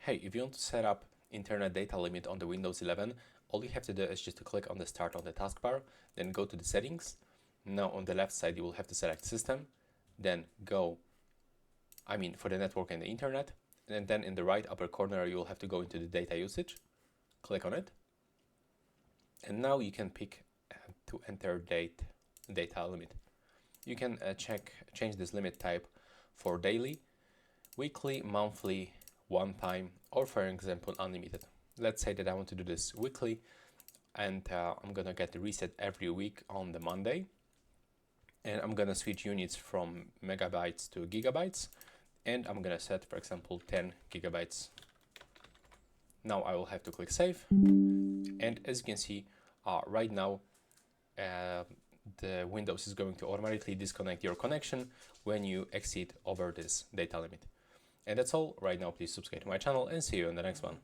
Hey, if you want to set up internet data limit on the Windows 11, all you have to do is just to click on the start on the taskbar, then go to the settings. Now on the left side, you will have to select system, then go, for the network and the internet, and then in the right upper corner, you will have to go into the data usage, click on it. And now you can pick to enter data limit. You can change this limit type for daily, weekly, monthly, one time, or for example, unlimited. Let's say that I want to do this weekly, and I'm gonna get the reset every week on the Monday. And I'm gonna switch units from megabytes to gigabytes, and I'm gonna set, for example, 10 gigabytes. Now I will have to click save, and as you can see, right now the Windows is going to automatically disconnect your connection when you exceed over this data limit. And that's all right now. Please subscribe to my channel and see you in the next one.